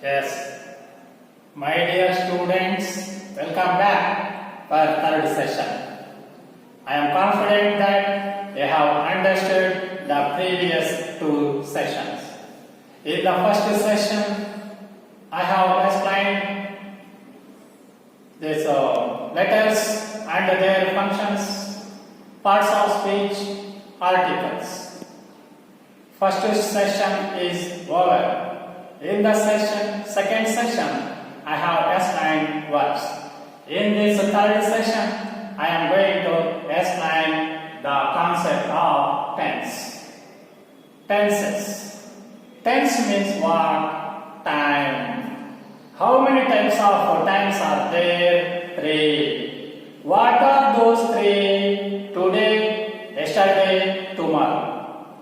Yes, my dear students, welcome back for third session. I am confident that you have understood the previous two sessions. In the first session, I have explained these letters and their functions, parts of speech, articles. First session is over. In the second session, I have explained verbs. In this third session, I am going to explain the concept of tense. Tenses. Tense means what? Time. How many types of times are there? 3. What are those 3? Today, yesterday, tomorrow.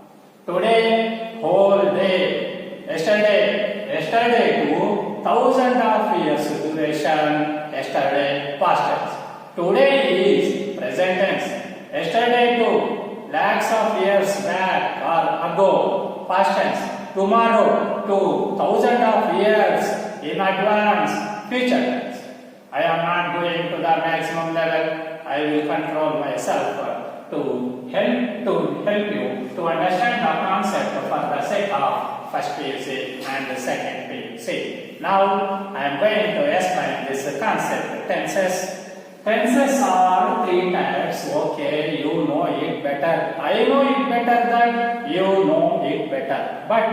Today, whole day. Yesterday to thousands of years duration, yesterday past tense. Today is present tense. Yesterday to lakhs of years back or ago, past tense. Tomorrow to thousands of years in advance, future tense. I am not going to the maximum level. I will control myself to help you to understand the concept for the sake of first PUC and the second PUC. Now I am going to explain this concept. Tenses. Tenses are 3 types. Okay, you know it better. I know it better than you know it better. But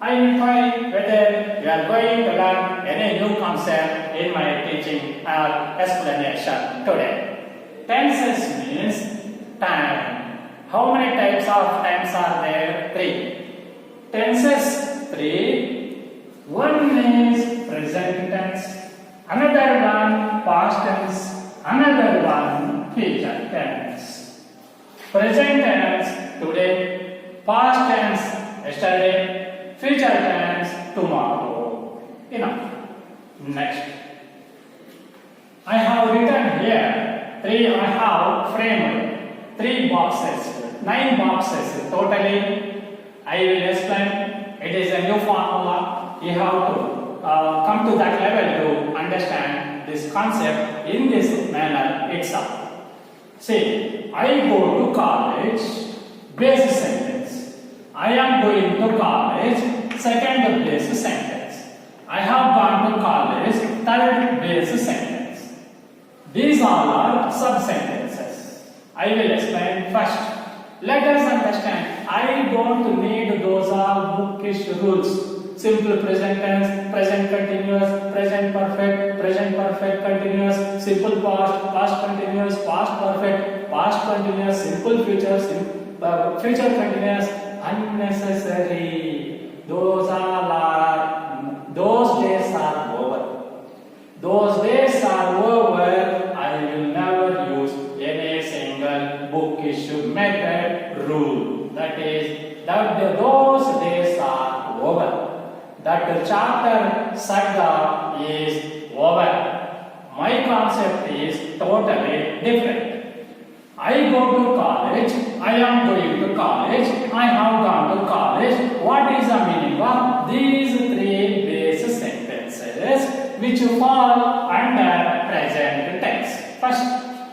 I will try whether you are going to learn any new concept in my teaching or explanation today. Tenses means time. How many types of times are there? 3. Tenses 3. One is present tense, another one past tense, another one future tense. Present tense today, past tense yesterday, future tense tomorrow. Enough. Next. I have written here 3. I have framed 3 boxes, 9 boxes totally. I will explain. It is a new formula. You have to come to that level to understand this concept in this manner itself. See, I go to college, base sentence. I am going to college, second base sentence. I have gone to college, third base sentence. These all are sub-sentences. I will explain first. Let us understand, I don't need those are bookish rules. Simple present tense, present continuous, present perfect continuous, simple past, past continuous, past perfect, past continuous, simple future, future continuous, unnecessary. Those days are over. Those days are over. I will never use any single bookish method rule. That is, that those days are over. That chapter saga is over. My concept is totally different. I go to college, I am going to college, I have gone to college. What is the meaning of these 3 base sentences which fall under present tense? First,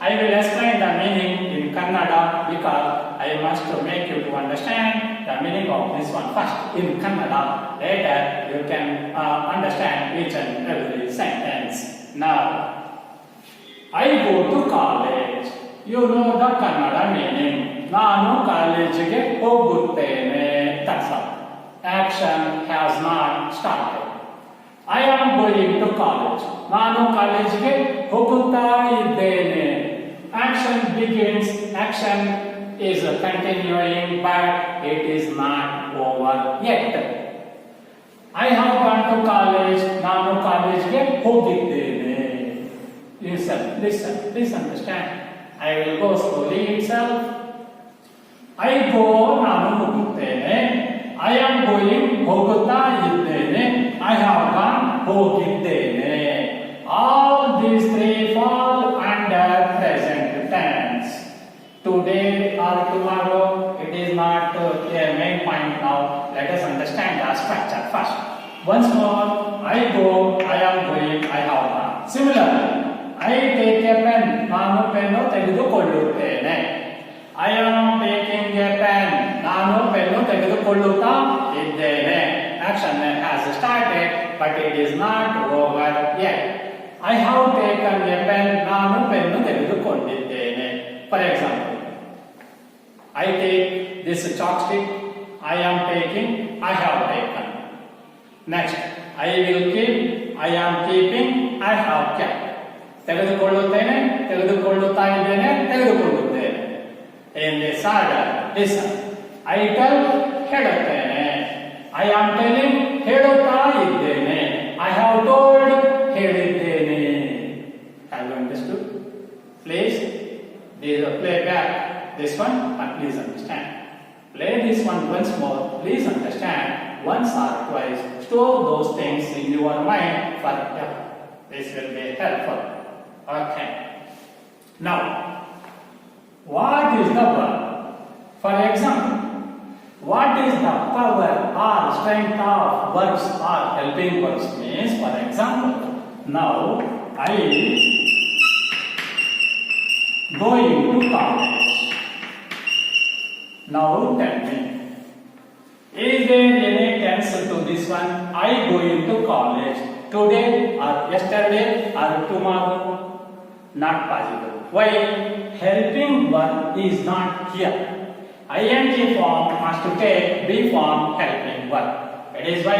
I will explain the meaning in Kannada because I must make you to understand the meaning of this one first in Kannada. Later you can understand each and every sentence. Now, I go to college. You know the Kannada meaning. Nanu collegege hoguttene. That's all. Action has not started. I am going to college. Nanu collegege hogutta iddene. Action begins, action is continuing, but it is not over yet. I have gone to college, ನಾನು ಕಾಲೇಜ್ಗೆ ಹೋಗಿದ್ದೇನೆ. Listen, please understand. I will go slowly itself. I go, ನಾನು ಹೋಗುತ್ತೇನೆ. I am going, ಹೋಗುತ್ತಾ ಇದ್ದೇನೆ. I have gone, ಹೋಗಿದ್ದೇನೆ. All these 3 fall under present tense. Today or tomorrow, it is not a main point now. Let us understand the structure first. Once more, I go, I am going, I have gone. Similarly, I take a pen. ನಾನು pen ತೆಗೆದುಕೊಳ್ಳುತ್ತೇನೆ. I am taking a pen. ನಾನು pen ತೆಗೆದುಕೊಳ್ಳುತ್ತಾ ಇದ್ದೇನೆ. Action has started, but it is not over yet. I have taken a pen. ನಾನು pen ತೆಗೆದುಕೊಂಡಿದ್ದೇನೆ. For example, I take this chopstick. I am taking. I have taken. Next, I will keep. I am keeping. I have kept. ತೆಗೆದುಕೊಳ್ಳುತ್ತೇನೆ, ತೆಗೆದುಕೊಳ್ಳುತ್ತಾ ಇದ್ದೇನೆ, ತೆಗೆದುಕೊಳ್ಳುತ್ತೇನೆ. In this order, listen. I tell, ಹೇಳುತ್ತೇನೆ. I am telling, ಹೇಳುತ್ತಾ ಇದ್ದೇನೆ. I have told, ಹೇಳಿದ್ದೇನೆ. Have you understood? Please, play back this one and please understand. Play this one once more. Please understand. Once or twice. Store those things in your mind forever. This will be helpful. Okay. Now, what is the verb? For example, what is the power or strength of verbs or helping verbs means, for example, now I going to college. Now tell me, is there any tense to this one? I going to college today or yesterday or tomorrow? Not possible. Why? Helping verb is not here. ing form must take be form helping verb. It is why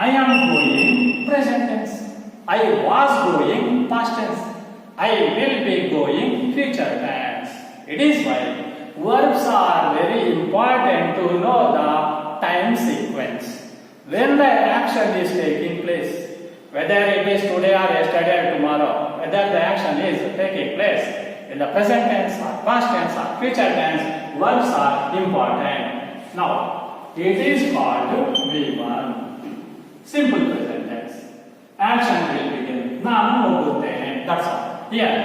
I am going present tense. I was going past tense. I will be going future tense. It is why verbs are very important to know the time sequence. When the action is taking place, whether it is today or yesterday or tomorrow, whether the action is taking place in the present tense or past tense or future tense, verbs are important. Now, it is called V1. Simple present tense. Action will begin. ನಾನು ಹೋಗುತ್ತೇನೆ. That's all. Here,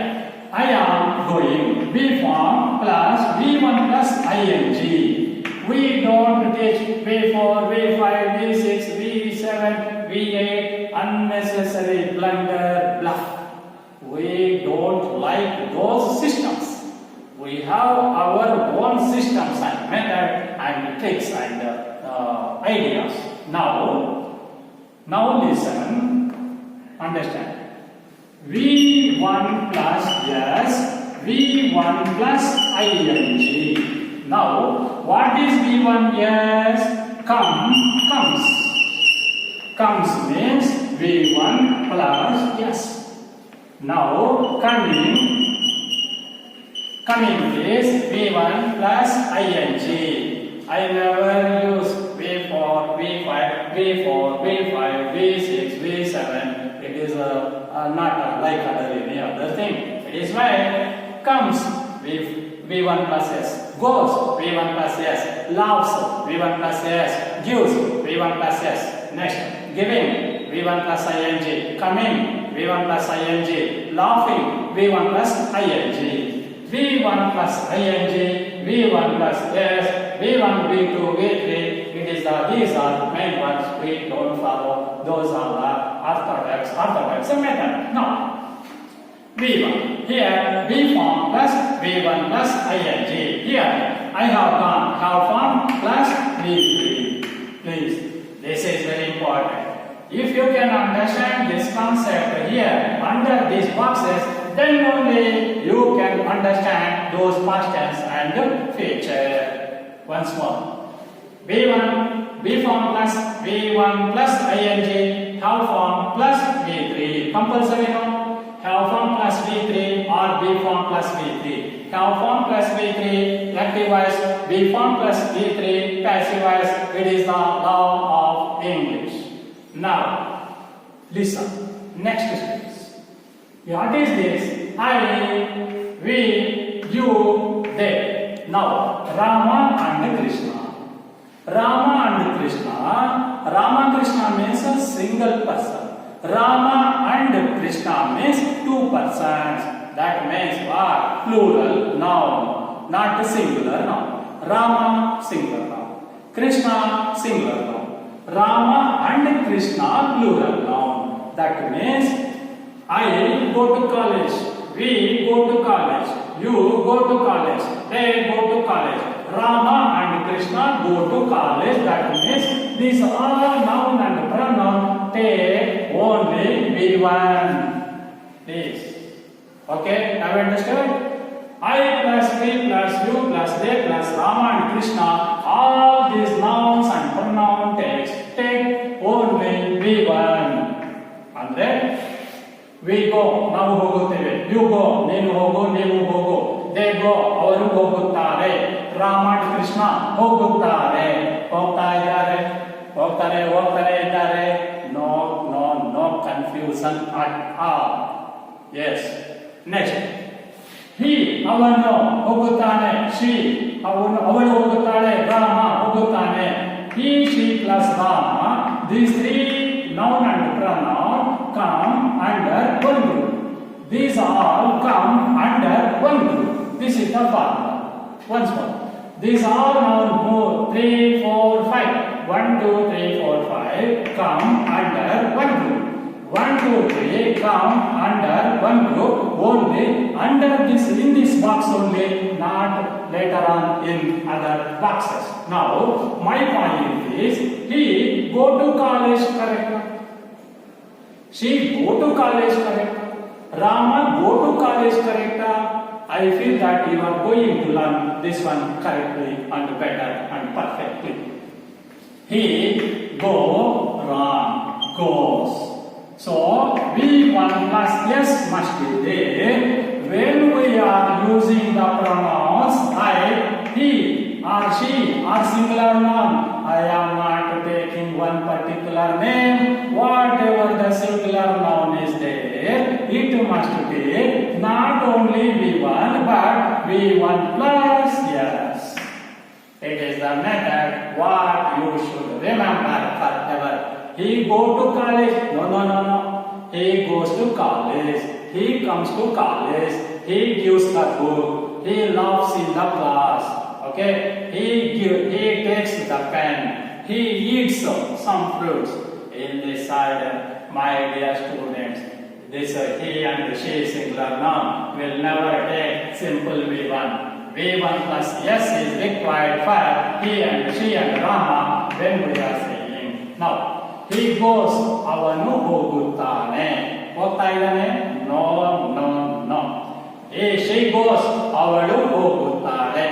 I am going. V form plus V1 plus ing. We don't teach V4, V5, V6, V7, V8, unnecessary blunder, bluff. We don't like those systems. We have our own systems and method and tricks and ideas. Now listen, understand. V1 plus yes, V1 plus ing. Now, what is V1? Yes, comes. Comes means V1 plus yes. Now, coming is V1 plus ing. I never use V4, V5, V4, V5, V6, V7. It is not like any other thing. It is why comes V1 plus S. Goes, V1 plus S. Loves, V1 plus S. Gives, V1 plus S. Next, giving, V1 plus ing. Coming, V1 plus ing. Laughing, V1 plus ing. V1 plus ing, V1 plus S, V1, V2, V3. These are main ones. We don't follow. Those are the orthodox method. Now, V1. Here, V form plus V1 plus ing. Here, I have gone. Have form plus V3. Please, this is very important. If you can understand this concept here under these boxes, then only you can understand those past tense and future. Once more, V1, V form plus V1 plus ing, have form plus V3. Compulsory now. Have form plus V3 or V form plus V3. Have form plus V3, active voice, V form plus V3, passive voice. It is the law of English. Now, listen. Next steps. What is this? I, we, you, they. Now, Rama and Krishna. Rama and Krishna. Rama Krishna means a single person. Rama and Krishna means two persons. That means what? Plural noun, not singular noun. Rama singular noun. Krishna singular noun. Rama and Krishna plural noun. That means I go to college, we go to college, you go to college, they go to college. Rama and Krishna go to college. That means these are noun and pronoun. Take only V1. This. Okay, have you understood? I plus we plus you plus they plus Rama and Krishna. All these nouns and pronoun take only V1. ಅಂದ್ರೆ we go ನಾವು ಹೋಗುತ್ತೇವೆ, you go ನೀನು ಹೋಗು ನೀವು ಹೋಗು, they go ಅವರು ಹೋಗುತ್ತಾರೆ, Rama and Krishna ಹೋಗುತ್ತಾರೆ, ಹೋಗ್ತಾ ಇದ್ದಾರೆ, ಹೋಗ್ತಾನೆ ಇದ್ದಾರೆ. No confusion at all. Yes. Next. He ಅವನು ಹೋಗುತ್ತಾನೆ, she ಅವಳು ಹೋಗುತ್ತಾಳೆ, ರಾಮ ಹೋಗುತ್ತಾನೆ. He, she plus Rama. These three noun and pronoun come under one group. These all come under one group. This is the formula. Once more. These all noun 3, 4, 5. 1, 2, 3, 4, 5 come under one group. 1, 2, 3 come under one group only under this, in this box only, not later on in other boxes. Now my point is, he go to college, correct? She go to college, correct? Rama go to college, correct? I feel that you are going to learn this one correctly and better and perfectly. He go, Ram goes. So V1 plus S must be there when we are using the pronouns I, he or she or singular noun. I am not taking one particular name. Whatever the singular noun is there, it must be not only V1 but V1 plus S. It is the method what you should remember forever. He go to college. No. He goes to college. He comes to college. He gives the book. He laughs in the class. Okay. He takes the pen. He eats some fruits. In this side, my dear students, this he and she singular noun will never take simple V1. V1 plus S is required for he and she and Rama when we are saying. Now, he goes, ಅವನು ಹೋಗುತ್ತಾನೆ, ಹೋಗ್ತಾ ಇದ್ದಾನೆ? No. She goes, ಅವಳು ಹೋಗುತ್ತಾಳೆ.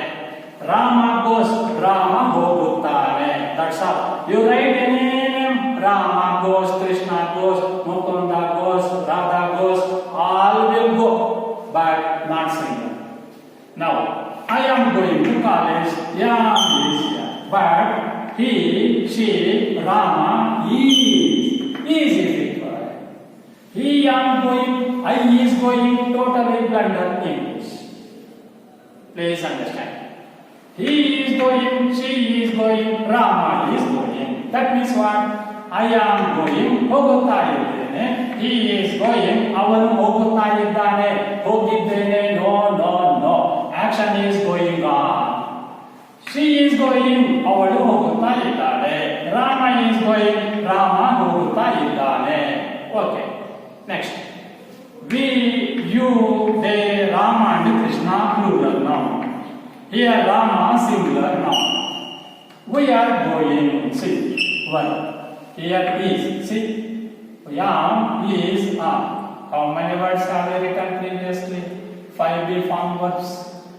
Rama goes, Rama ಹೋಗುತ್ತಾನೆ. That's all. You write any name, Rama goes, Krishna goes, Mukunda goes, Radha goes, all will go, but not single. Now, I am going to college, yeah, is here, but he, she, Rama is required. He am going, I is going, totally blunder English. Please understand. He is going, she is going, Rama is going. That means what? I am going, ಹೋಗುತ್ತಾ ಇದ್ದೇನೆ. He is going, ಅವನು ಹೋಗುತ್ತಾ ಇದ್ದಾನೆ, ಹೋಗಿದ್ದೇನೆ. No. Action is going on. She is going, ಅವಳು ಹೋಗುತ್ತಾ ಇದ್ದಾಳೆ. Rama is going, Rama ಹೋಗುತ್ತಾ ಇದ್ದಾನೆ. Okay. Next. We, you, they, Rama and Krishna plural noun. Here Rama singular noun. We are going. See. One. Here is. See. Am is are. How many words have we written previously? 5 be form verbs.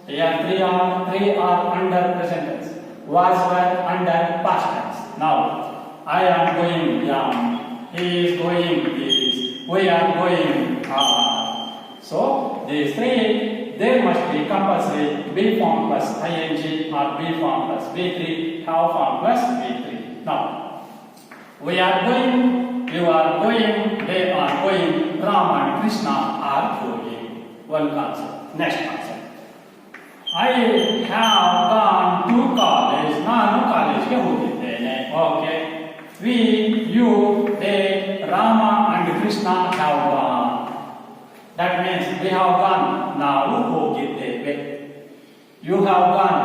Here three are under present tense. Was were under past tense. Now, I am going, am. He is going, is. We are going, are. So, these three, there must be compulsory be form plus ing or be form plus b3, have form plus b3. Now, we are going, you are going, they are going, Rama and Krishna are going. One concept. Next concept. I have gone to college. ನಾನು ಕಾಲೇಜ್ಗೆ ಹೋಗಿದ್ದೇನೆ. Okay. We, you, they, Rama and Krishna have gone. That means we have gone. ನಾವು ಹೋಗಿದ್ದೇವೆ. You have gone.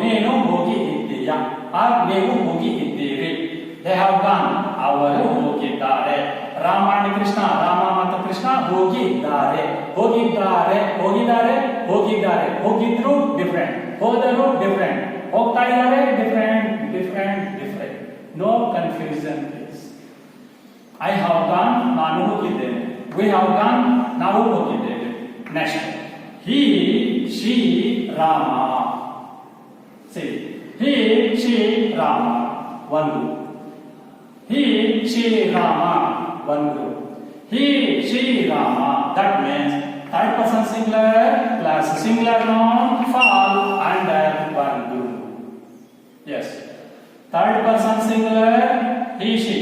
ನೀನು ಹೋಗಿ ಇದ್ದೀಯಾ? ನೀವು ಹೋಗಿ ಇದ್ದೀರಿ. They have gone. ಅವರು ಹೋಗಿದ್ದಾರೆ. ರಾಮ and ಕೃಷ್ಣ, ರಾಮ ಮತ್ತು ಕೃಷ್ಣ ಹೋಗಿದ್ದಾರೆ. ಹೋಗಿದ್ದಾರೆ, ಹೋಗಿದ್ದಾರೆ, ಹೋಗಿದ್ದಾರೆ. ಹೋಗಿದ್ರು ಡಿಫರೆಂಟ್, ಹೋದರು ಡಿಫರೆಂಟ್, ಹೋಗ್ತಾ ಇದ್ದಾರೆ different, different, different. No confusion please. I have gone, ನಾನು ಹೋಗಿದ್ದೇನೆ. We have gone, ನಾವು ಹೋಗಿದ್ದೇವೆ. Next, he, she, Rama. See, he, she, Rama, one group. He, she, Rama, one group. He, she, Rama, that means third person singular plus singular noun fall under one group. Yes, third person singular, he, she.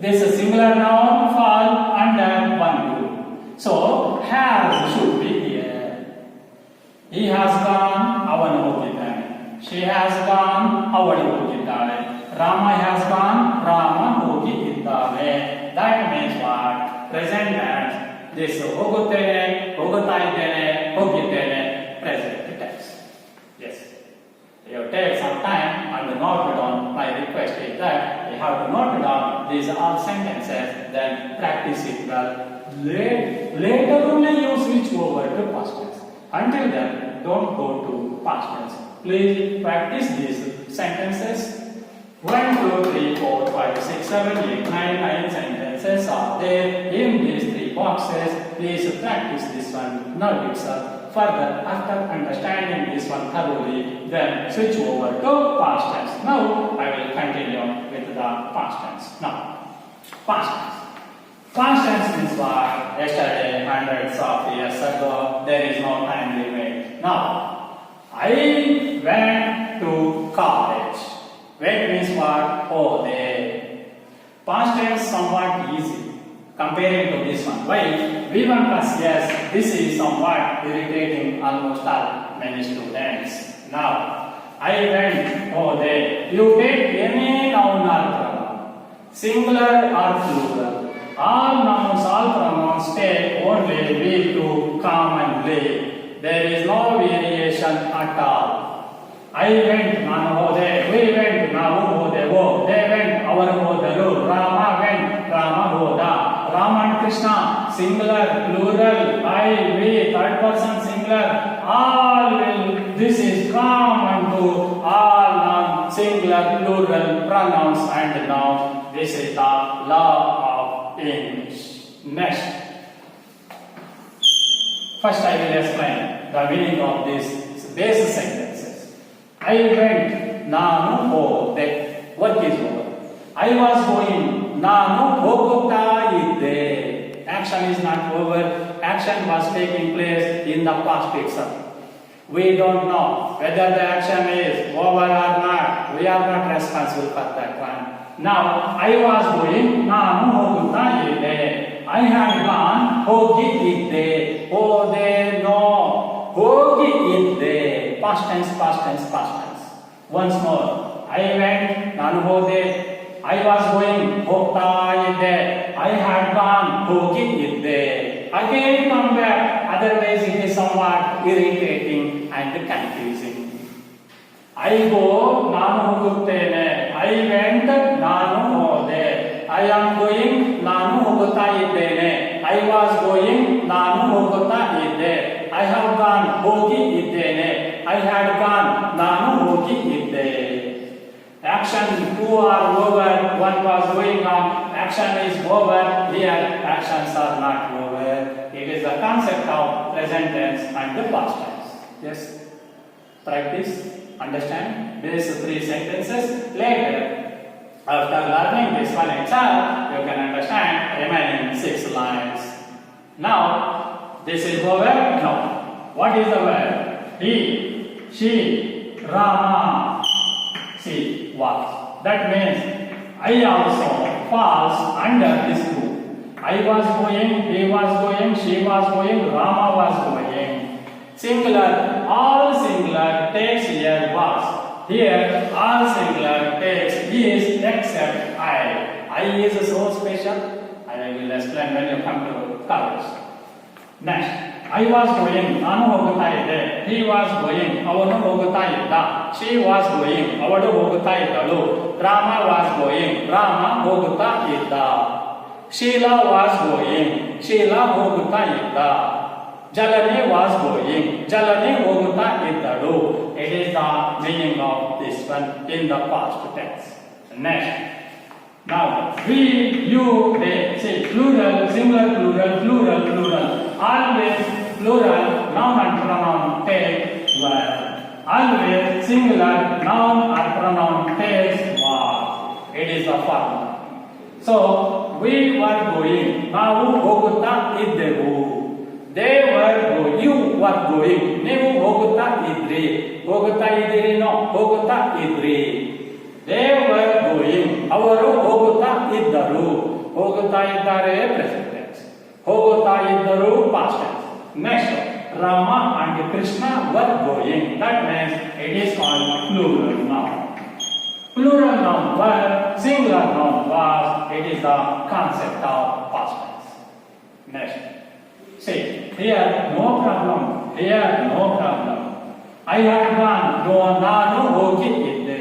This singular noun fall under one group. So, has should be here. He has gone, avanu ಹೋಗಿದ್ದಾನೆ. She has gone, ಅವಳು ಹೋಗಿದ್ದಾಳೆ. Rama has gone, Rama ಹೋಗಿ ಇದ್ದಾನೆ. That means what? Present tense. This ಹೋಗುತ್ತೇನೆ, ಹೋಗುತ್ತಾ ಇದ್ದೇನೆ, ಹೋಗಿದ್ದೇನೆ. Present tense. Yes. You take some time and note down. My request is that you have to note down these all sentences, then practice it well. Later only you switch over to past tense. Until then, don't go to past tense. Please practice these sentences. 1, 2, 3, 4, 5, 6, 7, 8, 9 sentences are there in these 3 boxes. Please practice this one now itself. Further, after understanding this one thoroughly, then switch over to past tense. Now, I will continue with the past tense. Now, past tense. Past tense means what? Yesterday, hundreds of years ago, there is no time limit. Now, I went to college. Went means what? Oh, there. Past tense somewhat easy comparing to this one. Why? V1 plus yes, this is somewhat irritating almost all many students. Now, I went, oh, there. You take any noun or pronoun, singular or plural. All nouns, all pronouns take only V2 commonly. There is no variation at all. I went, ನಾನು ಹೋದೆ. We went, ನಾವು ಹೋದೆವು. They went, ಅವರು ಹೋದರು. Rama went, Rama ಹೋದ. Rama and Krishna, singular, plural, I, we, third person singular, all will, this is common to all singular, plural pronouns and nouns. This is the law of English. Next. First I will explain the meaning of these basic sentences. I went, ನಾನು ಹೋದೆ. Work is over. I was going, ನಾನು ಹೋಗುತ್ತಾ ಇದ್ದೆ. Action is not over. Action was taking place in the past itself. We don't know whether the action is over or not. We are not responsible for that one. Now, I was going, ನಾನು ಹೋಗುತ್ತಾ ಇದ್ದೆ. I had gone, ಹೋಗಿ ಇದ್ದೆ. ಹೋದೆ, no. ಹೋಗಿ ಇದ್ದೆ. Past tense, past tense, past tense. Once more. I went, ನಾನು ಹೋದೆ. I was going, ಹೋಗ್ತಾ ಇದ್ದೆ. I had gone, ಹೋಗಿ ಇದ್ದೆ. Again come back, otherwise it is somewhat irritating and confusing. I go, ನಾನು ಹೋಗುತ್ತೇನೆ. I went, ನಾನು ಹೋದೆ. I am going, ನಾನು ಹೋಗುತ್ತಾ ಇದ್ದೇನೆ. I was going, ನಾನು ಹೋಗುತ್ತಾ ಇದ್ದೆ. I have gone, ಹೋಗಿ ಇದ್ದೇನೆ. I had gone, ನಾನು ಹೋಗಿ ಇದ್ದೆ. Action 2 are over, 1 was going on, action is over, here actions are not over. It is the concept of present tense and the past tense. Yes? Practice, understand these 3 sentences. Later, after learning this one itself, you can understand remaining 6 lines. Now, this is over. Now, what is the word? He, she, Rama. See, was. That means I also falls under this group. I was going, he was going, she was going, Rama was going. Singular, all singular takes here was. Here, all singular takes is except I. I is so special. I will explain when you come to college. Next. I was going, ನಾನು ಹೋಗುತ್ತಾ ಇದ್ದೆ. He was going, ಅವನು ಹೋಗುತ್ತಾ ಇದ್ದ. She was going, ಅವಳು ಹೋಗುತ್ತಾ ಇದ್ದಳು. Rama was going, Rama ಹೋಗುತ್ತಾ ಇದ್ದ. Sheila was going, ಶೀಲಾ ಹೋಗುತ್ತಾ ಇದ್ದ. Jalani was going, Jalani ಹೋಗುತ್ತಾ ಇದ್ದಳು. It is the meaning of this one in the past tense. Next. Now, we, you, they, say plural, singular, plural, plural, plural. Always plural, noun and pronoun take verb. Always singular, noun or pronoun takes verb. It is the formula. So, we were going. ನಾವು ಹೋಗುತ್ತಾ ಇದ್ದೆವು. They were going. You were going. ನೀವು ಹೋಗುತ್ತಾ ಇದ್ರಿ. ಹೋಗುತ್ತಾ ಇದ್ದೀರಿ? No. ಹೋಗುತ್ತಾ ಇದ್ರಿ. They were going. ಅವರು ಹೋಗುತ್ತಾ ಇದ್ದರು. ಹೋಗುತ್ತಾ ಇದ್ದಾರೆ present tense. ಹೋಗುತ್ತಾ ಇದ್ದರು past tense. Next, Rama and Krishna were going. That means it is called plural noun. Plural noun were, singular noun was. It is the concept of past tense. Next, see here no problem. Here no problem. I had gone. No, ನಾನು ಹೋಗಿ ಇದ್ದೆ.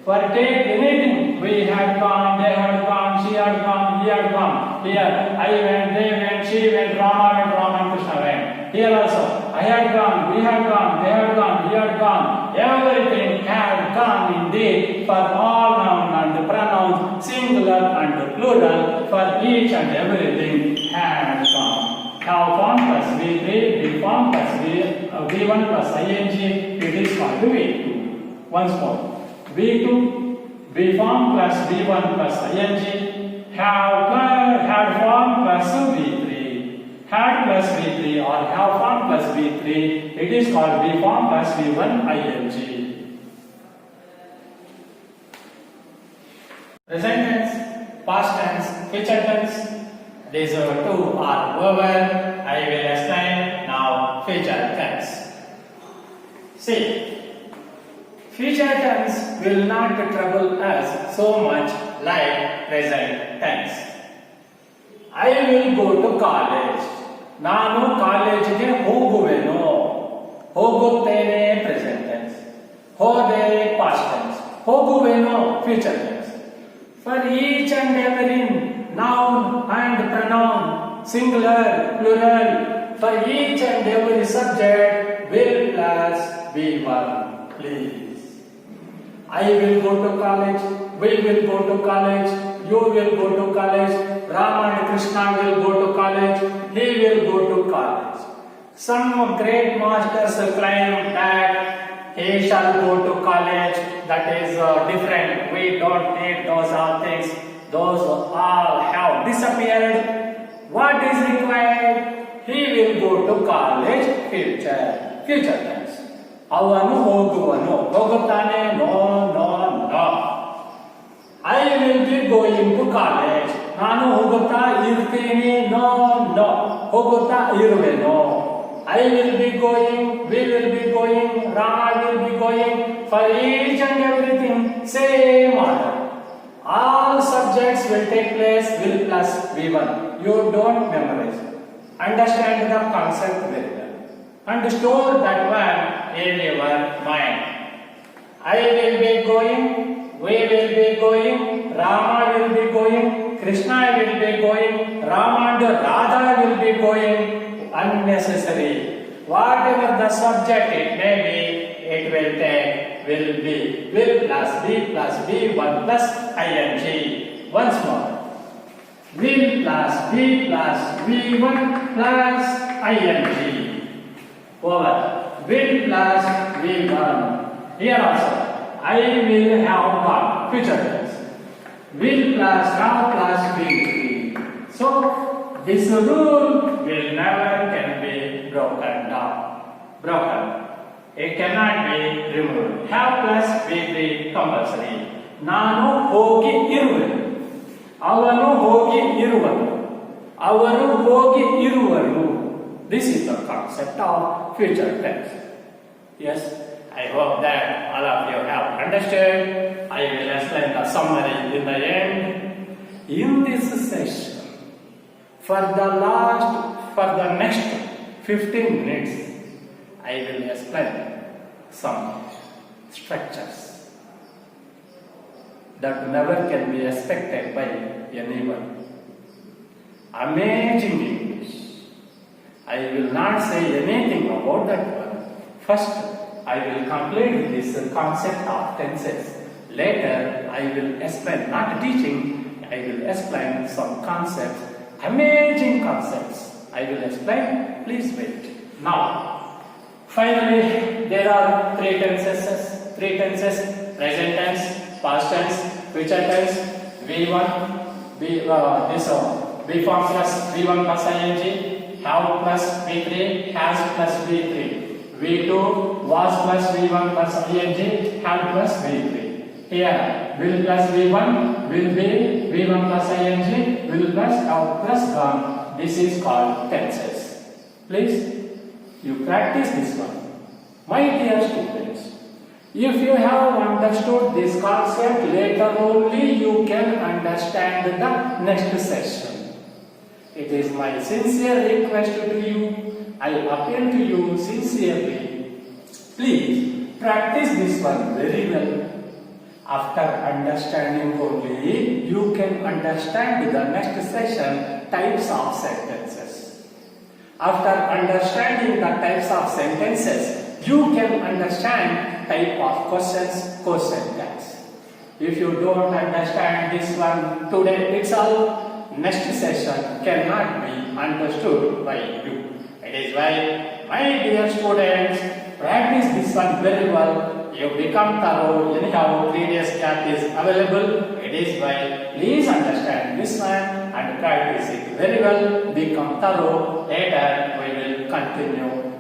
For take anything, we had gone, they had gone, she had gone, he had gone. Here, I went, they went, she went, Rama went, Rama and Krishna went. Here also, I had gone, we had gone, they had gone, he had gone. Everything had gone indeed for all noun and pronouns, singular and plural, for each and everything had gone. Now, form plus V3, V form plus V1 plus ing, it is called V2. Once more. V2, V form plus V1 plus ing, had form plus V3. Had plus V3 or have form plus V3, it is called V form plus V1 ing. Present tense, past tense, future tense. These two are over. I will explain now future tense. See. Future tense will not trouble us so much like present tense. I will go to college. ನಾನು ಕಾಲೇಜಿಗೆ ಹೋಗುವೆನು. ಹೋಗುತ್ತೇನೆ present tense. ಹೋದೆ past tense. ಹೋಗುವೆನು future tense. For each and every noun and pronoun, singular, plural, for each and every subject, will plus V1. Please. I will go to college, we will go to college, you will go to college, Rama and Krishna will go to college, he will go to college. Some great masters claim that he shall go to college. That is different. We don't need those all things. Those all have disappeared. What is required? He will go to college. Future tense. ಅವನು ಹೋಗುವನು. ಹೋಗುತ್ತಾನೆ? No no no. I will be going to college. ನಾನು ಹೋಗುತ್ತಾ ಇರ್ತೀನಿ? No no. ಹೋಗುತ್ತಾ ಇರುವೆನು. I will be going, we will be going, Rama will be going. For each and everything, same order. All subjects will take place will plus V1. You don't memorize. Understand the concept very well. And store that one in your mind. I will be going, we will be going, Rama will be going, Krishna will be going, Rama and Radha will be going. Unnecessary. Whatever the subject it may be, it will take will be. Will plus B1 plus ing. Once more. Will plus B plus V1 plus ing. Over. Will plus V1. Here also. I will have gone. Future tense. Will plus now plus V3. So, this rule will never can be broken down. It cannot be removed. Have plus V3 compulsory. ನಾನು ಹೋಗಿ ಇರುವೆನು. ಅವನು ಹೋಗಿ ಇರುವನು. ಅವರು ಹೋಗಿ ಇರುವರು. This is the concept of future tense. Yes, I hope that all of you have understood. I will explain the summary in the end. In this session, for the next 15 minutes, I will explain some structures that never can be expected by anyone. Amazing English. I will not say anything about that one. First, I will complete this concept of tenses. Later, I will explain, not teaching, I will explain some concepts, amazing concepts. I will explain, please wait. Now, finally, there are three tenses, present tense, past tense, future tense, V1, V form plus V1 plus ing, have plus V3, has plus V3, V2, was plus V1 plus ing, have plus V3. Here, will plus V1 will be V1 plus ing, will plus have plus gone. This is called tenses. Please, you practice this one. My dear students, if you have understood this concept, later only you can understand the next session. It is my sincere request to you. I appeal to you sincerely. Please practice this one very well. After understanding only, you can understand the next session, types of sentences. After understanding the types of sentences, you can understand type of questions, question tags. If you don't understand this one today itself, next session cannot be understood by you. It is why, my dear students, practice this one very well. You become thorough. Anyhow, 3 days gap is available. It is why, please understand this one and practice it very well. Become thorough. Later, we will continue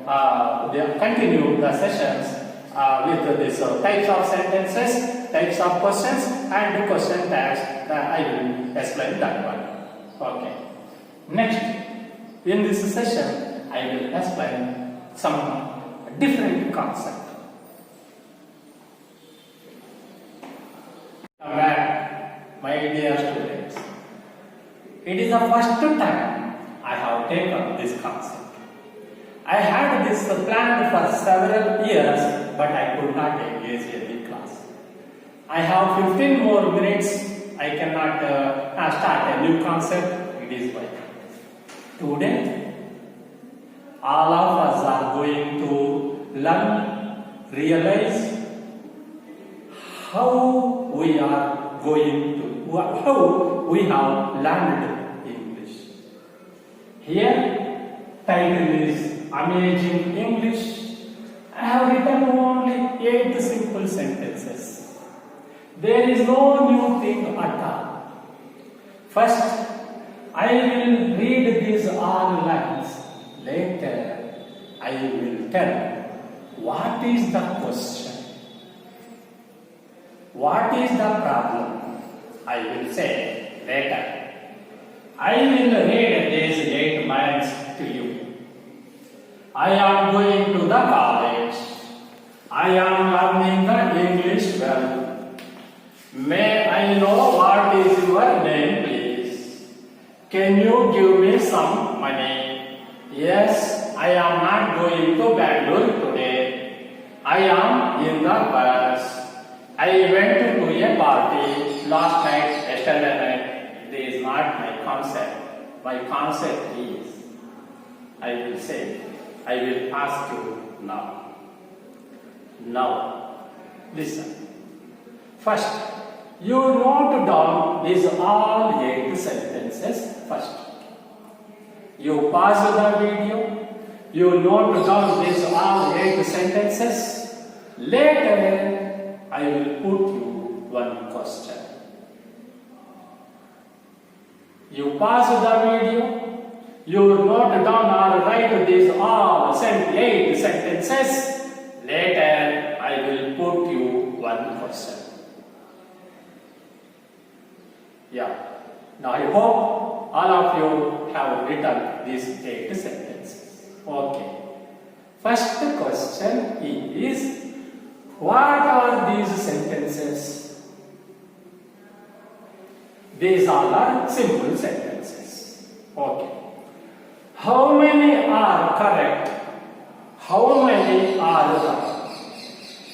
the sessions with this types of sentences, types of questions, and question tags. I will explain that one. Okay. Next, in this session, I will explain some different concepts. My dear students, it is the first time I have taken this concept. I had this planned for several years, but I could not engage in the class. I have 15 more minutes. I cannot start a new concept. It is why. Today, all of us are going to learn, realize how we are going to, how we have learned English. Here, title is Amazing English. I have written only 8 simple sentences. There is no new thing at all. First, I will read these all lines. Later, I will tell what is the question. What is the problem? I will say later. I will read these 8 lines to you. I am going to the college. I am learning the English well. May I know what is your name, please? Can you give me some money? Yes, I am not going to Bangalore today. I am in the bus. I went to a party last night, yesterday night. This is not my concept. My concept is, I will say, I will ask you now. Now, listen. First, you note down these all 8 sentences first. You pause the video. You note down these all 8 sentences. Later, I will put you one question. You pause the video, you note down or write these all 8 sentences. Later, I will put you one question. Yeah. Now I hope all of you have written these 8 sentences. Okay. First question is, what are these sentences? These all are simple sentences. Okay. How many are correct? How many are wrong?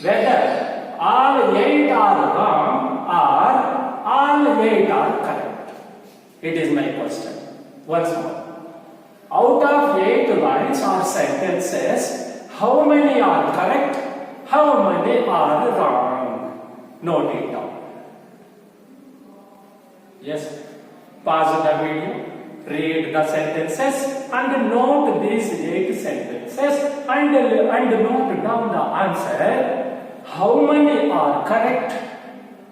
Whether all 8 are wrong or all 8 are correct. It is my question. Once more. Out of 8 lines or sentences, how many are correct? How many are wrong? Note it down. Yes. Pause the video. Read the sentences and note these 8 sentences and note down the answer. How many are correct?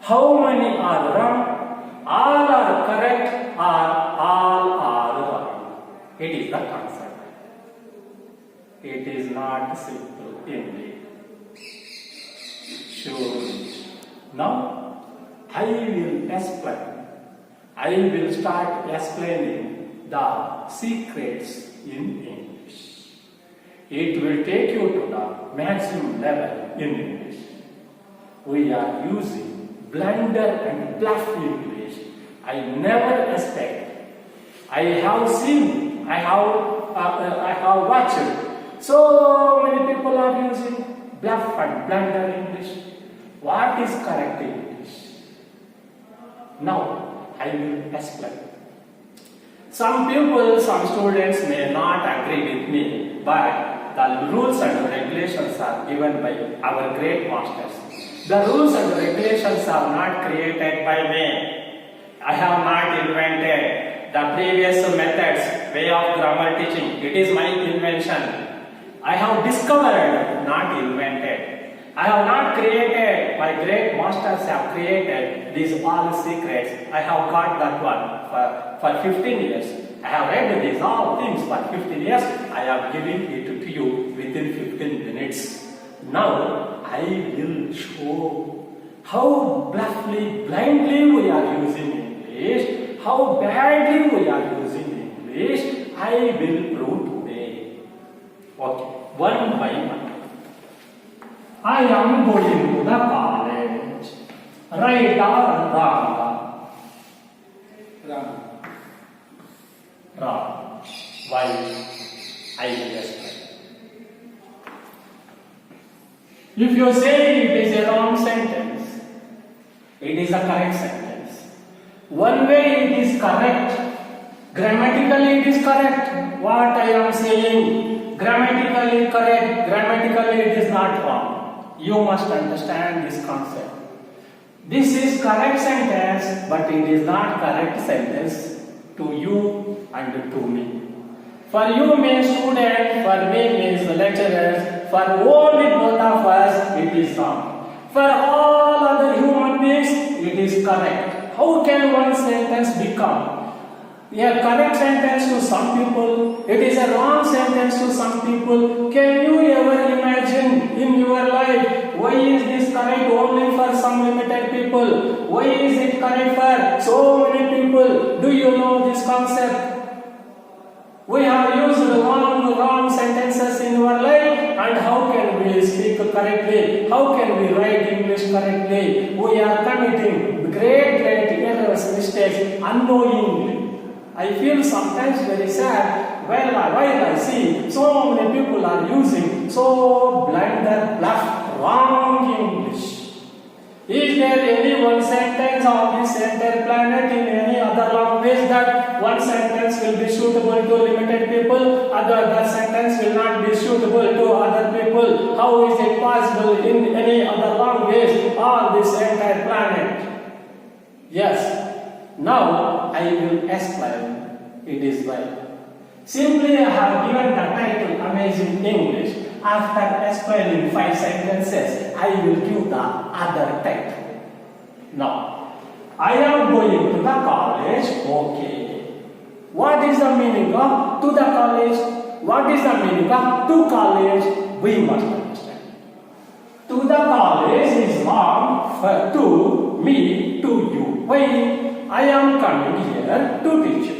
How many are wrong? All are correct or all are wrong? It is the answer. It is not simple indeed. Sure. Now I will explain. I will start explaining the secrets in English. It will take you to the maximum level in English. We are using blunder and bluff English. I never expect. I have seen, I have watched. So many people are using bluff and blunder English. What is correct English? Now I will explain. Some people, some students may not agree with me, but the rules and regulations are given by our great masters. The rules and regulations are not created by me. I have not invented the previous methods, way of grammar teaching. It is my invention. I have discovered, not invented. I have not created, my great masters have created these all secrets. I have got that one for 15 years. I have read these all things for 15 years. I am giving it to you within 15 minutes. Now I will show how bluffly, blindly we are using English, how badly we are using English. I will prove today. Okay, one by one. I am going to the college. Right or wrong? Wrong. Wrong. Why? I will explain. If you say it is a wrong sentence, it is a correct sentence. One way it is correct, grammatically it is correct. What I am saying, grammatically correct, grammatically it is not wrong. You must understand this concept. This is correct sentence, but it is not correct sentence to you and to me. For you means student, for me means lecturers, for only both of us it is wrong. For all other human beings it is correct. How can one sentence become a correct sentence to some people? It is a wrong sentence to some people. Can you ever imagine in your life, why is this correct only for some limited people? Why is it correct for so many people? Do you know this concept? We have used wrong sentences in our life, and how can we speak correctly? How can we write English correctly? We are committing great errors, mistakes unknowingly. I feel sometimes very sad while I see so many people are using so blunder, bluff, wrong English. Is there any one sentence on this entire planet in any other language that one sentence will be suitable to limited people, other sentence will not be suitable to other people? How is it possible in any other language on this entire planet? Yes. Now I will explain. It is why. Simply I have given the title Amazing English. After explaining 5 sentences, I will give the other title. Now, I am going to the college. Okay. What is the meaning of to the college? What is the meaning of to college? We must understand. To the college is wrong for to me, to you. Why? I am coming here to teach you.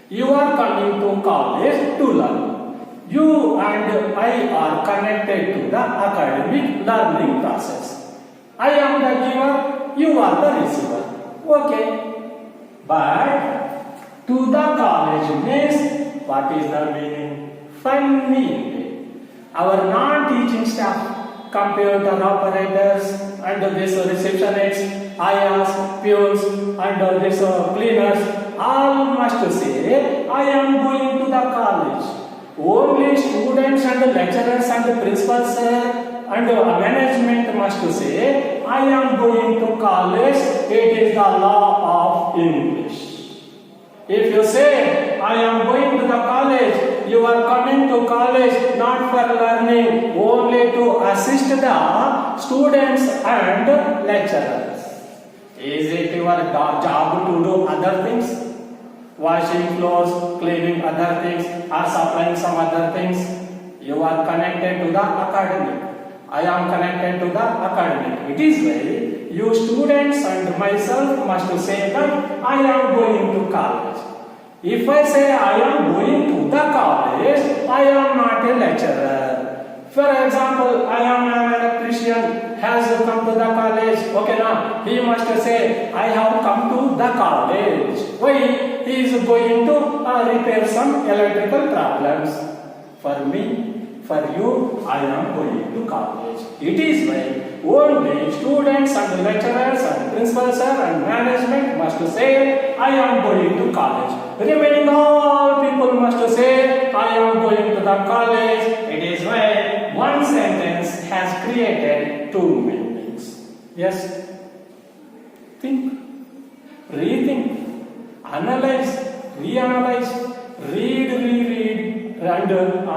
You are coming to college to learn. You and I are connected to the academic learning process. I am the giver, you are the receiver. Okay. But to the college means what is the meaning? Funny. Our non-teaching staff, computer operators, and this receptionists, ayahs, peons, and this cleaners, all must say, I am going to the college. Only students and lecturers and principals and management must say, I am going to college. It is the law of English. If you say, I am going to the college, you are coming to college not for learning, only to assist the students and lecturers. Is it your job to do other things? Washing floors, cleaning other things, or supplying some other things? You are connected to the academic. I am connected to the academic. It is why you students and myself must say that I am going to college. If I say I am going to the college, I am not a lecturer. For example, I am an electrician, has come to the college. Okay, now he must say, I have come to the college. Why? He is going to repair some electrical problems. For me, for you, I am going to college. It is why only students and lecturers and principals and management must say, I am going to college. Remaining all people must say, I am going to the college. It is why one sentence has created two meanings. Yes? Think, rethink, analyze, reanalyze, read, reread, and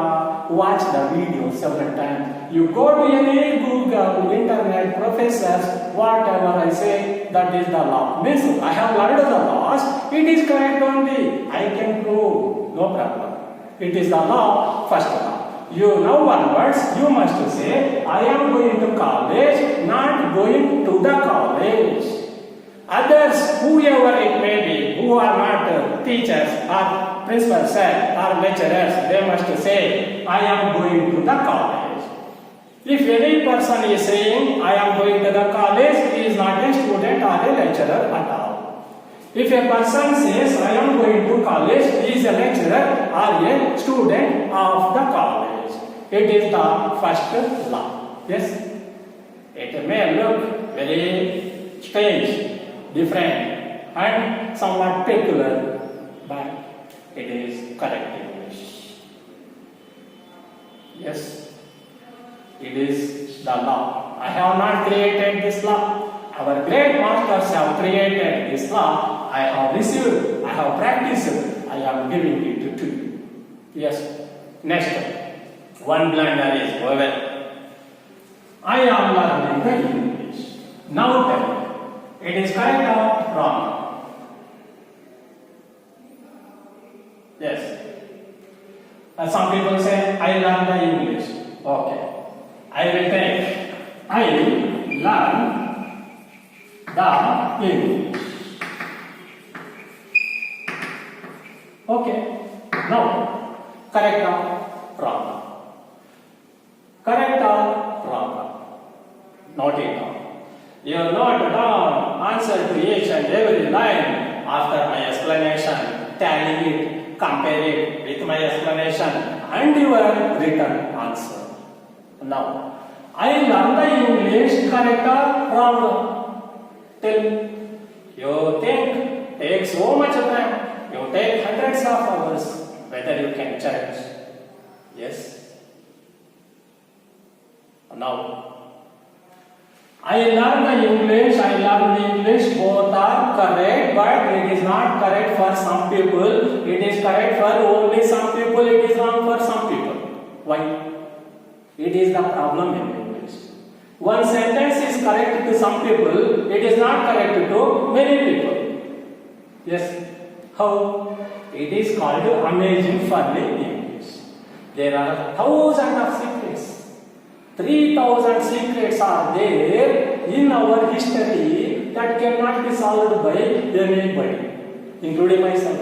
watch the video several times. You go to any Google, internet, professors, whatever I say, that is the law. Means I have learned the laws, it is correct only. I can prove, no problem. It is the law, first law. You know onwards, you must say, I am going to college, not going to the college. Others, whoever it may be, who are not teachers or principals or lecturers, they must say, I am going to the college. If any person is saying, I am going to the college, he is not a student or a lecturer at all. If a person says, I am going to college, he is a lecturer or a student of the college. It is the first law. Yes? It may look very strange, different and somewhat peculiar, but it is correct English. Yes, it is the law. I have not created this law. Our great masters have created this law. I have received, I have practiced, I am giving it to you. Yes. Next, one blunder is over. I am learning the English. Now tell me. It is correct or wrong? Yes. Some people say, I learn the English. Okay. I will take, I learn the English. Okay. Now, correct or wrong? Correct or wrong? Note it down. You note down answer to each and every line after my explanation, tally it, compare it with my explanation and your written answer. Now, I learn the English correct or wrong? Tell me. You think take so much time, you take hundreds of hours, whether you can judge. Yes? Now, I learn the English, both are correct, but it is not correct for some people, it is correct for only some people, it is wrong for some people. Why? It is the problem in English. One sentence is correct to some people, it is not correct to many people. Yes. How? It is called amazing funny English. There are thousands of secrets. 3,000 secrets are there in our history that cannot be solved by anybody, including myself.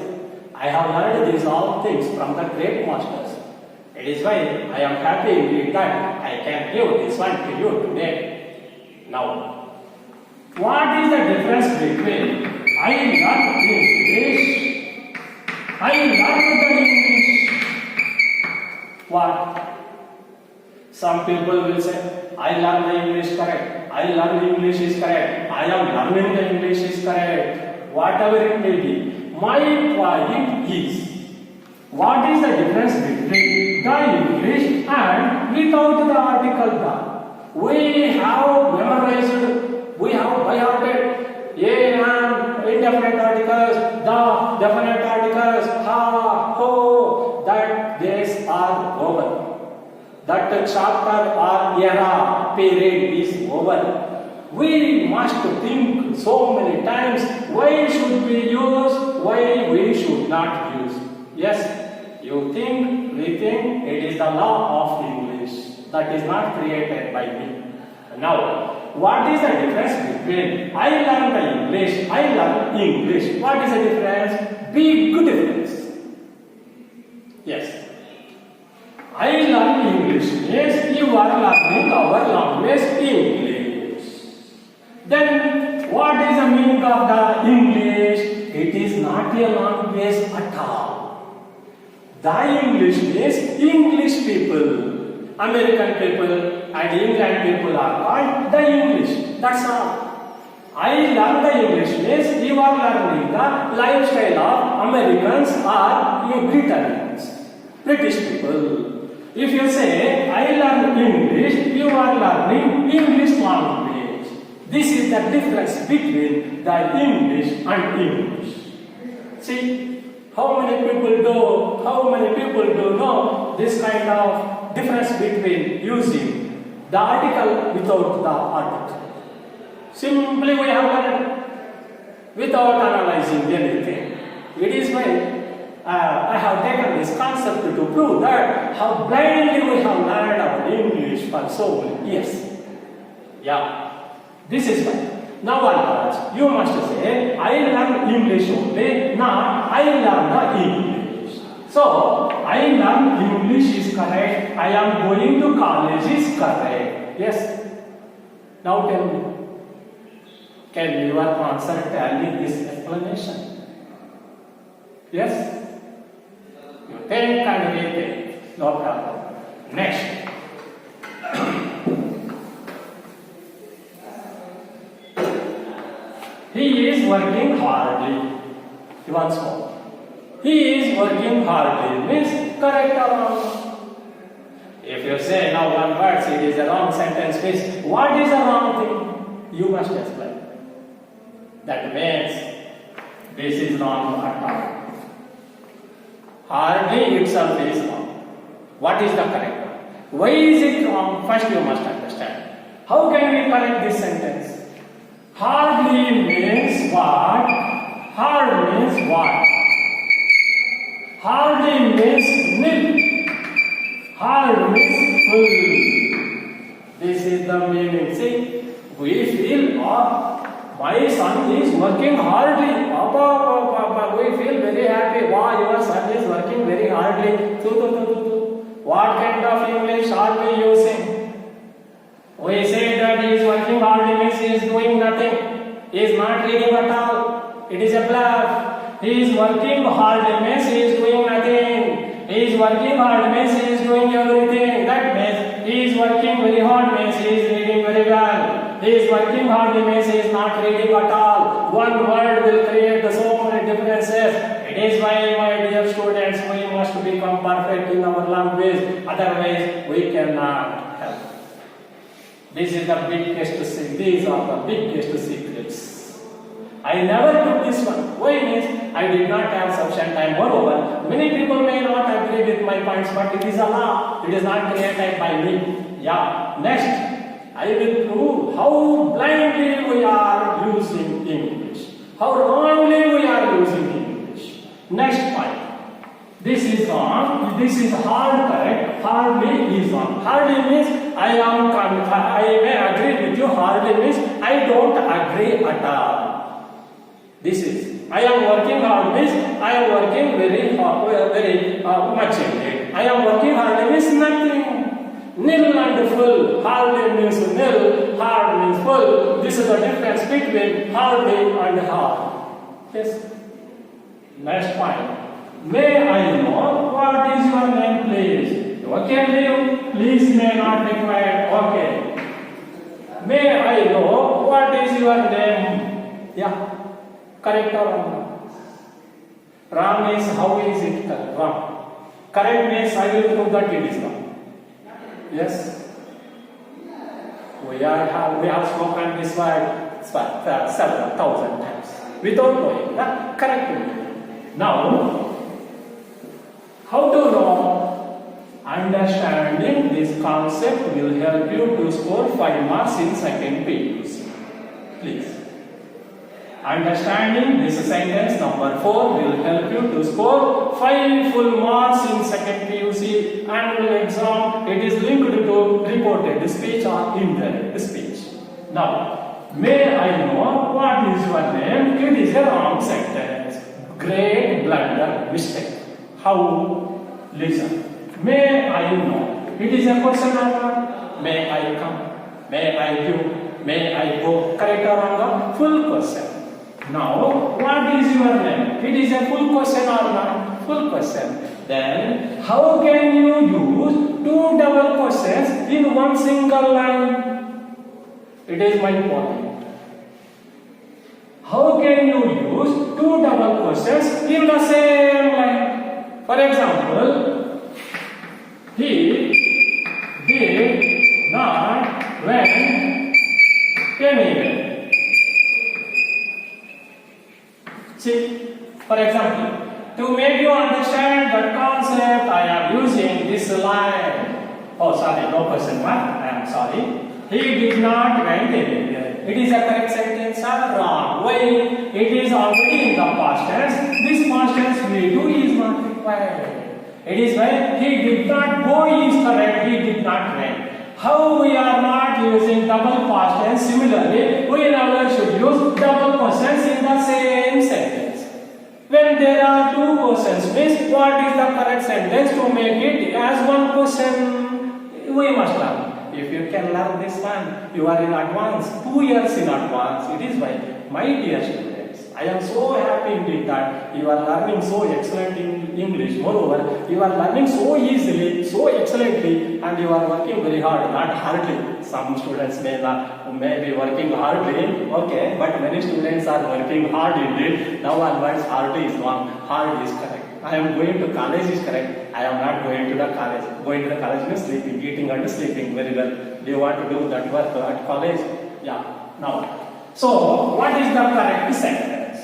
I have learned these all things from the great masters. It is why I am happy that I can give this one to you today. Now, what is the difference between I learn English I learned the English. What? Some people will say, I learn the English correct. I learn English is correct. I am learning the English is correct. Whatever it may be. My point is, what is the difference between the English and without the article the? We have memorized, we have by hearted a and indefinite articles, the definite articles, ha, ho, that days are over. That chapter or era period is over. We must think so many times why should we use, why we should not use. Yes, you think, we think, it is the law of English that is not created by me. Now, what is the difference between I learn the English, I learn English? What is the difference? Big difference. Yes. I learn English means you are learning our language English. Then what is the meaning of the English? It is not a language at all. The English means English people. American people and England people are called the English. That's all. I learn the English means you are learning the lifestyle of Americans or Britons, British people. If you say, I learn English, you are learning English language. This is the difference between the English and English. See, how many people do know this kind of difference between using the article without the article? Simply we have learned without analyzing anything. It is why I have taken this concept to prove that how blindly we have learned our English for so many years. Yeah, this is why. Now onwards, you must say, I learn English only, not I learn the English. So, I learn English is correct, I am going to college is correct. Yes. Now tell me, can your answer tally this explanation? Yes? You think and repeat, no problem. Next. He is working hardly. Once more. He is working hardly means correct or wrong. If you say now one word, it is a wrong sentence, means what is a wrong thing? You must explain. That means this is wrong at all. Hardly itself is wrong. What is the correct one? Why is it wrong? First you must understand. How can we correct this sentence? Hardly means what? Hard means what? Hardly means nil. Hard means full. This is the meaning. See, we feel, my son is working hardly. We feel very happy. Wow, your son is working very hardly. What kind of English are we using? We say that he is working hardly means he is doing nothing. He is not reading at all. It is a bluff. He is working hardly means he is doing nothing. He is working hard means he is doing everything. That means he is working very hard means he is reading very well. He is working hardly means he is not reading at all. One word will create so many differences. It is why, my dear students, we must become perfect in our language. Otherwise, we cannot help. This is the biggest secret. These are the biggest secrets. I never took this one. Why means I did not have sufficient time. Moreover, many people may not agree with my points, but it is a law. It is not created by me. Yeah. Next, I will prove how blindly we are using English. How wrongly we are using English. Next point. This is wrong. This is hard correct. Hardly is wrong. Hardly means I may agree with you. Hardly means I don't agree at all. This is I am working hard means I am working very much in it. I am working hard means nothing. Nil and full. Hardly means nil. Hard means full. This is the difference between hardly and hard. Yes. Next point. May I know what is your name, please? Okay, leave. Please may not required. Okay. May I know what is your name? Yeah. Correct or wrong? Wrong means how is it wrong? Correct means I will prove that it is wrong. Yes. We have spoken this word several thousand times without knowing the correct meaning. Now, how to know? Understanding this concept will help you to score 5 marks in second PUC. Please. Understanding this sentence number 4 will help you to score 5 full marks in second PUC annual exam. It is linked to reported speech or indirect speech. Now, may I know what is your name? It is a wrong sentence. Great blunder, mistake. How? Listen. May I know? It is a question or not? May I come? May I do? May I go? Correct or wrong? Full question. Now, what is your name? It is a full question or not? Full question. Then, how can you use 2 double questions in one single line? It is my point. How can you use 2 double questions in the same line? For example, he did not went anywhere. See, for example, to make you understand the concept, I am using this line. Oh, sorry, no question mark. I am sorry. He did not went anywhere. It is a correct sentence or wrong? Why? It is already in the past tense. This past tense we do is not required. It is when he did not go is correct. He did not went. How we are not using double past tense? Similarly, we never should use double questions in the same sentence. When there are 2 questions, means what is the correct sentence to make it as one question? We must learn. If you can learn this one, you are in advance, 2 years in advance. It is why, my dear students, I am so happy indeed that you are learning so excellent in English. Moreover, you are learning so easily, so excellently, and you are working very hard, not hardly. Some students may be working hardly, okay, but many students are working hard indeed. Now onwards, hard is wrong, hard is correct. I am going to college is correct. I am not going to the college. Going to the college means sleeping, eating and sleeping very well. Do you want to do that work at college? Yeah. Now, so what is the correct sentence?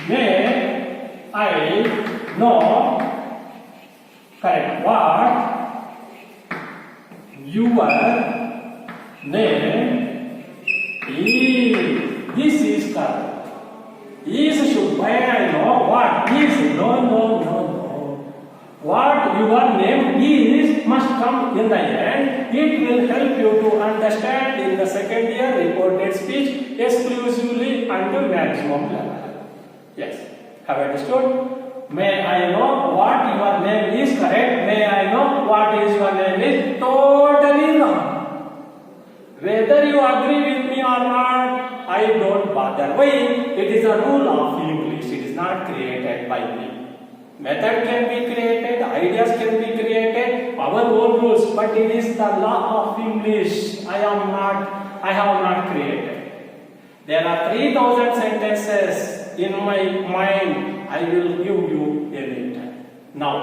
May I know correct what your name is? This is correct. Is should why I know what is no. What your name is must come in the end. It will help you to understand in the second year reported speech exclusively until maximum level. Yes. Have understood? May I know what your name is correct? May I know what is your name is totally wrong. Whether you agree with me or not, I don't bother. Why? It is a rule of English. It is not created by me. Method can be created, ideas can be created, our own rules, but it is the law of English. I have not created. There are 3,000 sentences in my mind. I will give you every time. Now,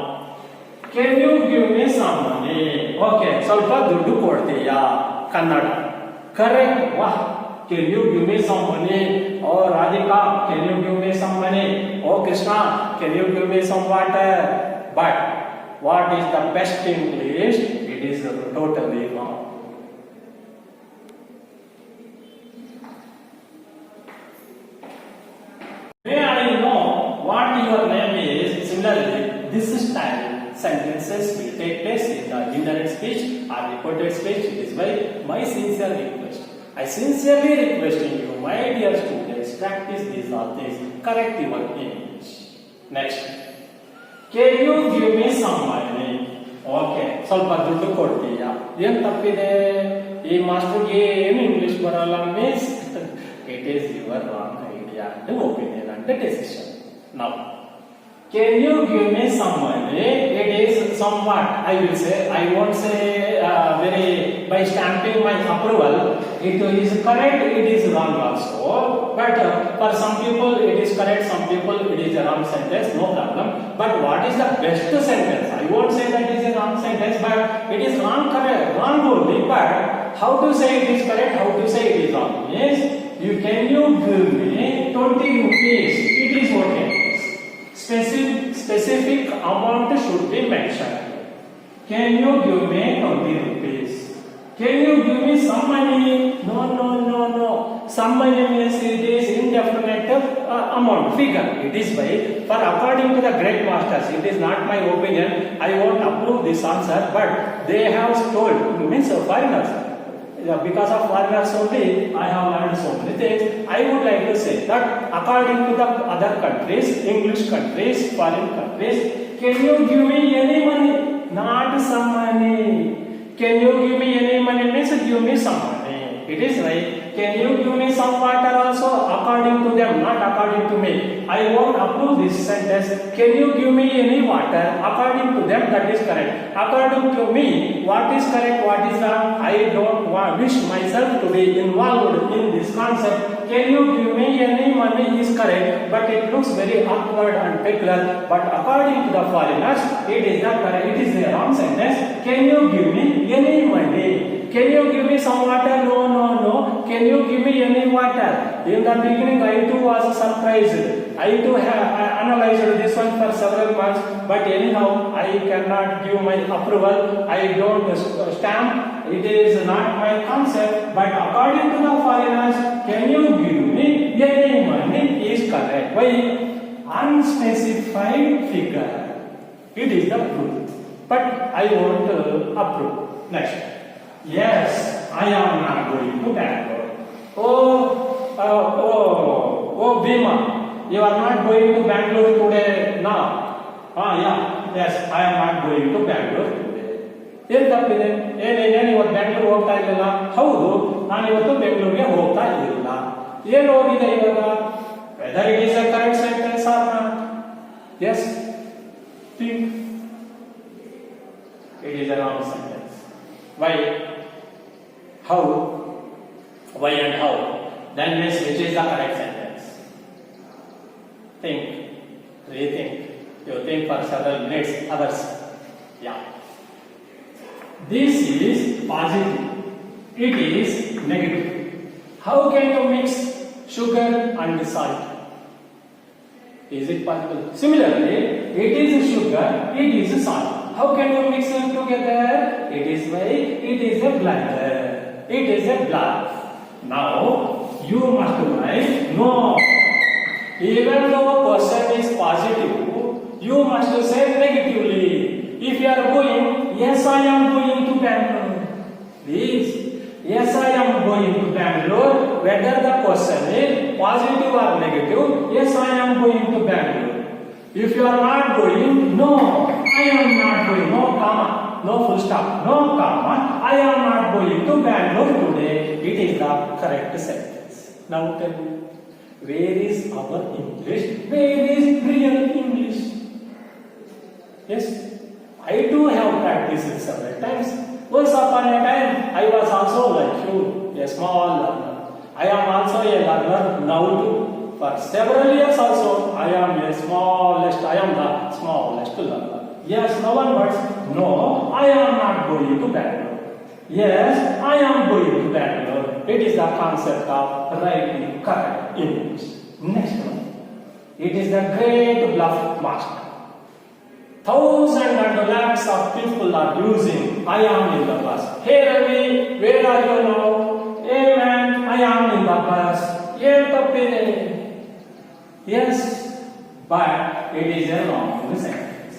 can you give me some money? Okay, ಸ್ವಲ್ಪ ದುಡ್ಡು ಕೊಡ್ತೀಯಾ? Kannada. Correct. Wow. Can you give me some money? Oh Radhika, can you give me some money? Oh Krishna, can you give me some water? But what is the best English? It is totally wrong. May I know what your name is? Similarly, this style sentences will take place in the indirect speech or reported speech. It is my sincere request. I sincerely requesting you, my dear students, practice these all things. Correct your English. Next. Can you give me some money? Okay. ಸ್ವಲ್ಪ ದುಡ್ಡು ಕೊಡ್ತೀಯಾ? ಏನು ತಪ್ಪಿದೆ? ಈ ಮಾಸ್ಟರ್ಗೆ ಏನು English ಬರಲ್ಲ miss? It is your wrong idea, the opinion and the decision. Now, Can you give me some money? It is somewhat, I will say, I won't say very by stamping my approval. It is correct, it is wrong also. But for some people it is correct, some people it is a wrong sentence, no problem. But what is the best sentence? I won't say that it is a wrong sentence, but it is wrong, correct, wrong only. But how to say it is correct, how to say it is wrong? Yes, can you give me 20 rupees? It is okay. Specific amount should be mentioned. Can you give me 20 rupees? Can you give me some money? No. Some money means it is indefinite amount, figure. It is why, for according to the great masters, it is not my opinion. I won't approve this answer, but they have told, means foreigners. Because of foreigners only, I have learned so many things. I would like to say that according to the other countries, English countries, foreign countries, can you give me any money? Not some money. Can you give me any money means give me some money. It is right. Can you give me some water also? According to them, not according to me. I won't approve this sentence. Can you give me any water? According to them, that is correct. According to me, what is correct, what is wrong? I don't wish myself to be involved in this concept. Can you give me any money is correct, but it looks very awkward and peculiar. But according to the foreigners, it is not correct. It is the wrong sentence. Can you give me any money? Can you give me some water? No. Can you give me any water? In the beginning, I too was surprised. I too have analyzed this one for several months. But anyhow, I cannot give my approval. I don't stamp. It is not my concept. But according to the foreigners, can you give me any money is correct. Why? Unspecified figure. It is the truth. But I won't approve. Next. Yes, I am not going to Bangalore. Oh, Bhima, you are not going to Bangalore today now. Yes, I am not going to Bangalore today. ಏನು ತಪ್ಪಿದೆ? ಏನೇನು ಇವತ್ತು ಬ್ಯಾಂಗ್ಳೂರ್ ಹೋಗ್ತಾ ಇರಲಿಲ್ಲ? ಹೌದು, ನಾನು ಇವತ್ತು ಬೆಂಗಳೂರಿಗೆ ಹೋಗ್ತಾ ಇರಲಿಲ್ಲ. ಏನು ಹೋಗಿದೆ ಇವಾಗ? Whether it is a correct sentence or not? Yes, think. It is a wrong sentence. Why? How? Why and how? Then means which is the correct sentence? Think. Rethink. You think for several minutes, hours. Yeah. This is positive. It is negative. How can you mix sugar and salt? Is it possible? Similarly, it is sugar, it is salt. How can you mix them together? It is why it is a blender. It is a glass. Now, you must write no. Even though person is positive, you must say negatively. If you are going, yes, I am going to Bangalore. Please, yes, I am going to Bangalore. Whether the question is positive or negative, yes, I am going to Bangalore. If you are not going, no, I am not going. No comma, no full stop, no comma. I am not going to Bangalore today. It is the correct sentence. Now tell me, where is our English? Where is real English? Yes, I do have practiced it several times. Once upon a time, I was also like you, a small learner. I am also a learner now too. For several years also, I am the smallest learner. Yes, no one but no, I am not going to Bangalore. Yes, I am going to Bangalore. It is the concept of writing correct English. Next one. It is the great bluff master. Thousands and lakhs of people are using I am in the bus. Hey Ravi, where are you now? Hey man, I am in the bus. Yes, but it is a wrong sentence.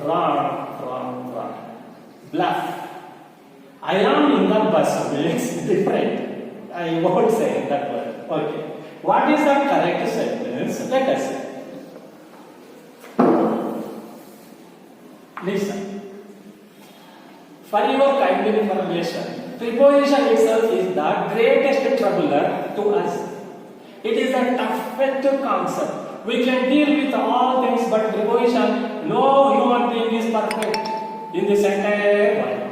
Wrong. Bluff. I am in the bus means different. I won't say that word. Okay. What is the correct sentence? Let us see. Listen. For your kind information, preposition itself is the greatest troubler to us. It is the toughest concept. We can deal with all things, but preposition, no human being is perfect in this entire world.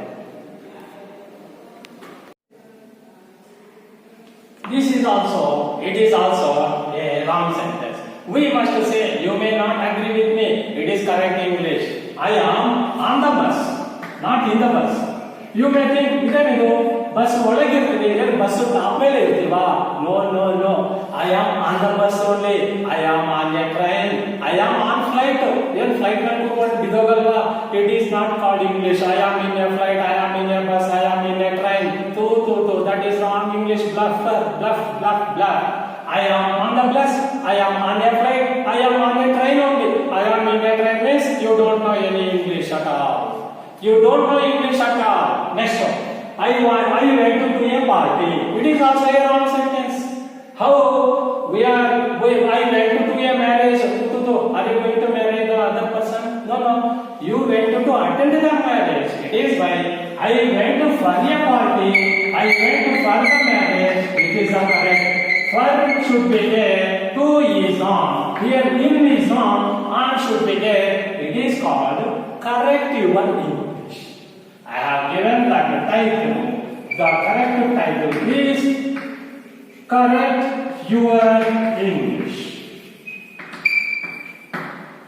It is also a wrong sentence. We must say, you may not agree with me, it is correct English. I am on the bus, not in the bus. You may think, ಇದೆನಿದು bus ಒಳಗಿರ್ತದೆ, ಇದರ bus top ಮೇಲೆ ಇರ್ತೀವಾ? No, no, no. I am on the bus only. I am on a train. I am on flight. ಏನು flight ನಲ್ಲಿ ಕೂತ್ಕೊಂಡು ಬಿದ್ದೋಗಲ್ವಾ? It is not called English. I am in a flight. I am in a bus. I am in a train. That is wrong English. Bluff, bluff, bluff, bluff. I am on the bus. I am on a flight. I am on a train only. I am in a train means you don't know any English at all. You don't know English at all. Next one. I went to a party. It is also a wrong sentence. How I went to a marriage. Are you going to marry the other person? No. You went to attend the marriage. It is why I went for a party. I went for the marriage. It is the correct. For should be there. To is on. Here in is on should be there. It is called correct your English. I have given that title. The correct title is correct your English.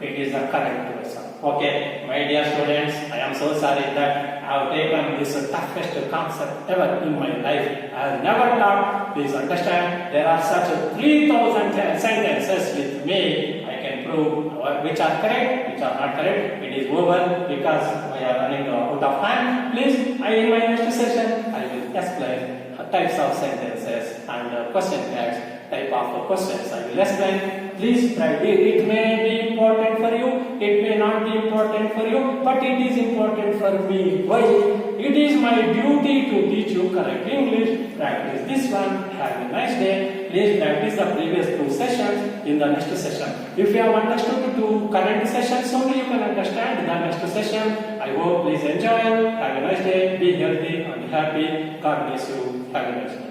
It is the correct lesson. Okay, my dear students, I am so sorry that I have taken this toughest concept ever in my life. I have never thought. Please understand, there are such 3,000 sentences with me. I can prove which are correct, which are not correct. It is over because we are running out of time. Please, in my next session, I will explain types of sentences and question tags, type of questions. I will explain. Please try it. It may be important for you, it may not be important for you, but it is important for me. Why? It is my duty to teach you correct English. Practice this one. Have a nice day. Please practice the previous 2 sessions in the next session. If you have understood 2 current sessions only, you can understand the next session. I hope please enjoy. Have a nice day. Be healthy and happy. God bless you. Have a nice day.